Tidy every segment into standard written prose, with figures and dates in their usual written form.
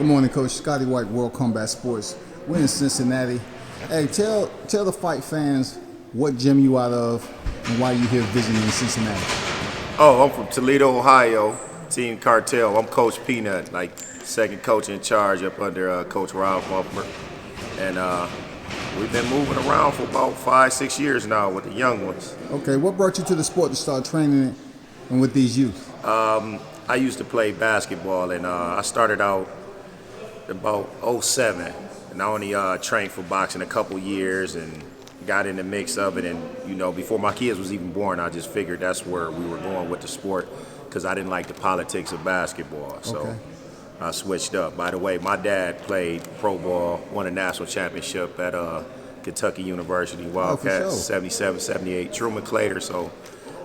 Good morning, Coach. Scotty White, World Combat Sports. We're in Cincinnati. Hey, tell the fight fans what gym you out of and why you here visiting in Cincinnati. Oh, I'm from Toledo, Ohio, Team Cartel. I'm Coach Peanut, like second coach in charge up under Coach Rob Bumper. And we've been moving around for about 5-6 years now with the young ones. Okay, what brought you to the sport to start training and with these youth? I used to play basketball, and I started out about '07, and I only trained for boxing a couple years and got in the mix of it. And before my kids was even born, I just figured that's where we were going with the sport because I didn't like the politics of basketball. So Okay. I switched up. By the way, my dad played pro ball, won a national championship at Kentucky University Wildcats, sure. 77, 78, Truman Clater. So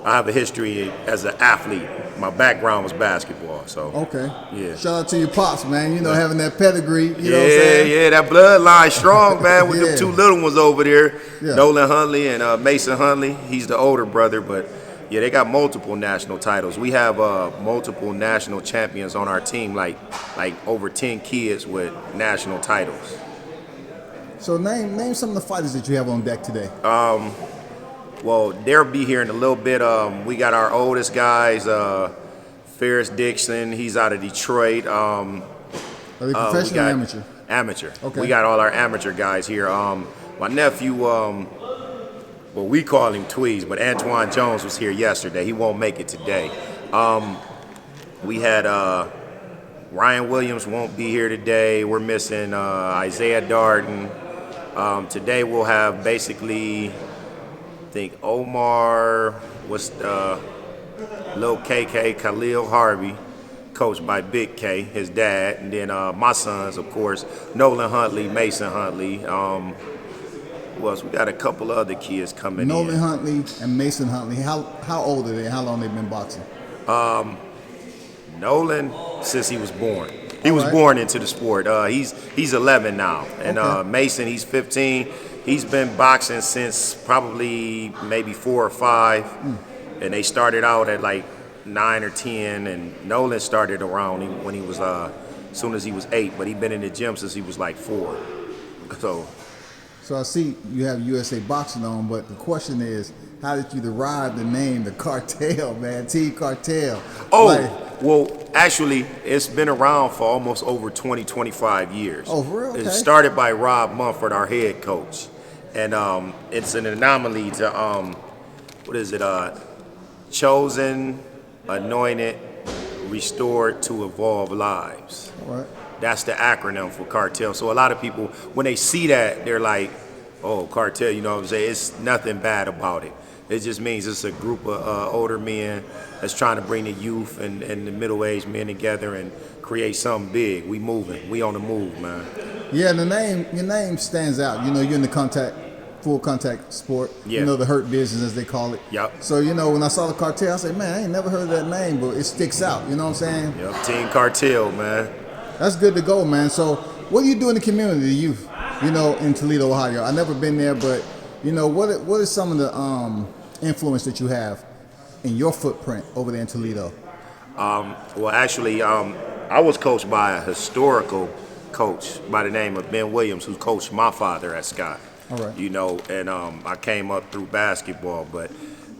I have a history as an athlete. My background was basketball. So Okay. yeah. Shout out to your pops, man. Having that pedigree. You know what I'm saying? Yeah, that bloodline strong, man, with Yeah. them two little ones over there, Yeah. Nolan Huntley and Mason Huntley. He's the older brother, but yeah, they got multiple national titles. We have multiple national champions on our team, like over 10 kids with national titles. So name some of the fighters that you have on deck today. Well, they'll be here in a little bit. We got our oldest guys, Ferris Dixon. He's out of Detroit. Are they professional or amateur? Amateur. Okay. We got all our amateur guys here. My nephew, well, we call him Tweez, but Antoine Jones was here yesterday. He won't make it today. We had Ryan Williams won't be here today. We're missing Isaiah Darden. Today we'll have basically, I think Omar, Lil KK, Khalil Harvey, coached by Big K, his dad, and then my sons, of course, Nolan Huntley, Mason Huntley. Who else? We got a couple other kids coming in. Nolan Huntley and Mason Huntley. How old are they? How long they been boxing? Nolan, since he was born. He was right. born into the sport. He's 11 now, and Okay. Mason, he's 15. He's been boxing since probably maybe 4 or 5, and they started out at like 9 or 10. And Nolan started around when he was as soon as he was 8, but he'd been in the gym since he was like 4. So I see you have USA Boxing on, but the question is, how did you derive the name, the Cartel, man? Team Cartel. Well, actually, it's been around for almost over 20, 25 years. Oh, for real? Okay. It started by Rob Mumford, our head coach. And it's an anomaly to, chosen, anointed, restored to evolve lives. All right. That's the acronym for Cartel. So a lot of people, when they see that, they're like, oh, Cartel, you know what I'm saying? It's nothing bad about it. It just means it's a group of older men that's trying to bring the youth and the middle-aged men together and create something big. We moving. We on the move, man. Yeah, your name stands out. You're in the full contact sport. Yeah. The hurt business, as they call it. Yep. So, when I saw the Cartel, I said, man, I ain't never heard of that name, but it sticks out. You know what I'm saying? Yep, Team Cartel, man. That's good to go, man. So what do you do in the community, the youth, in Toledo, Ohio? I've never been there, but, what is some of the influence that you have in your footprint over there in Toledo? Well, actually, I was coached by a historical coach by the name of Ben Williams, who coached my father at Scott. All right. And I came up through basketball, but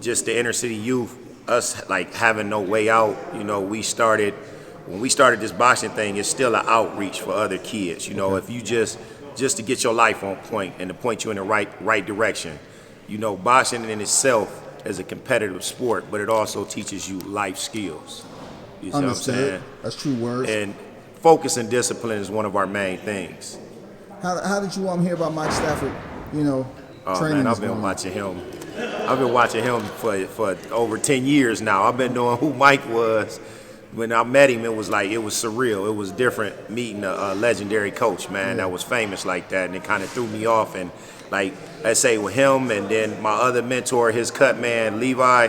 just the inner city youth, us like having no way out, when we started this boxing thing, it's still an outreach for other kids. If you just to get your life on point and to point you in the right direction. Boxing in itself is a competitive sport, but it also teaches you life skills. You see what I'm saying? That's true words. And focus and discipline is one of our main things. How did you hear about Mike Stafford? Training. Man, I've been watching him. I've been watching him for over 10 years now. I've been knowing who Mike was. When I met him, it was surreal. It was different meeting a legendary coach, man, that was famous like that, and it kind of threw me off. And let's say with him and then my other mentor, his cut man, Levi,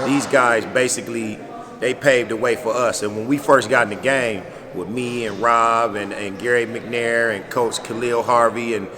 these guys basically, they paved the way for us. And when we first got in the game with me and Rob and Gary McNair and Coach Khalil Harvey and,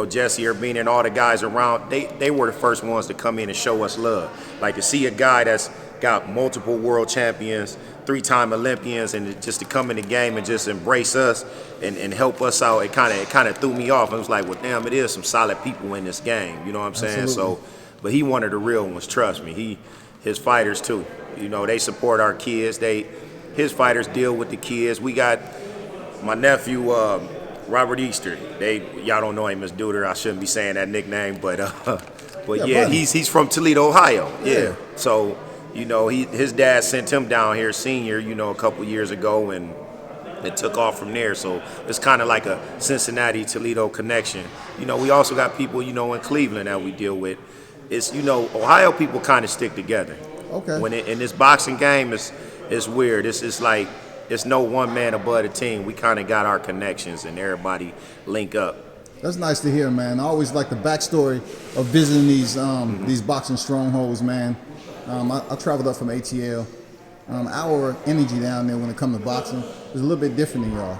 Jesse Urbina and all the guys around, they were the first ones to come in and show us love. Like to see a guy that's got multiple world champions, 3-time Olympians, and just to come in the game and just embrace us and help us out, it kind of threw me off. I was like, well, damn, it is some solid people in this game. You know what I'm saying? Absolutely. So, but he one of the real ones. Trust me. His fighters too. You know, they support our kids. His fighters deal with the kids. We got my nephew Robert Easter. Y'all don't know him as Duder. I shouldn't be saying that nickname, but yeah, he's from Toledo, Ohio. Yeah. So, you know, his dad sent him down here, senior, you know, a couple years ago, and it took off from there. So it's kind of like a Cincinnati Toledo connection. You know, we also got people, you know, in Cleveland that we deal with. It's, you know, Ohio people kind of stick together. Okay. When in this boxing game, it's weird. It's like it's no one man above the team. We kind of got our connections, and everybody link up. That's nice to hear, man. I always like the backstory of visiting these boxing strongholds, man. I traveled up from ATL. Our energy down there when it comes to boxing is a little bit different than y'all.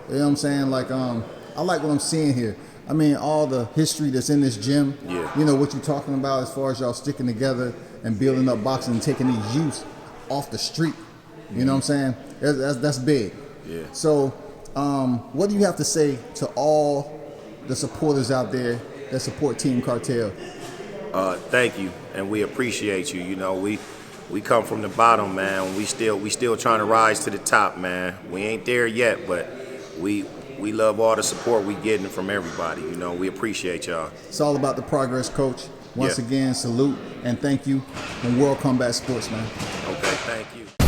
You know what I'm saying? Like, I like what I'm seeing here. I mean, all the history that's in this gym. Yeah. You know, what you're talking about as far as y'all sticking together and building up boxing and taking these youths off the street. You know what I'm saying? That's big. Yeah. So, what do you have to say to all the supporters out there that support Team Cartel? Thank you, and we appreciate you. You know, we come from the bottom, man. We still trying to rise to the top, man. We ain't there yet, but we love all the support we getting from everybody. You know, we appreciate y'all. It's all about the progress, Coach. Once again, salute and thank you from World Combat Sports, man. Okay, thank you.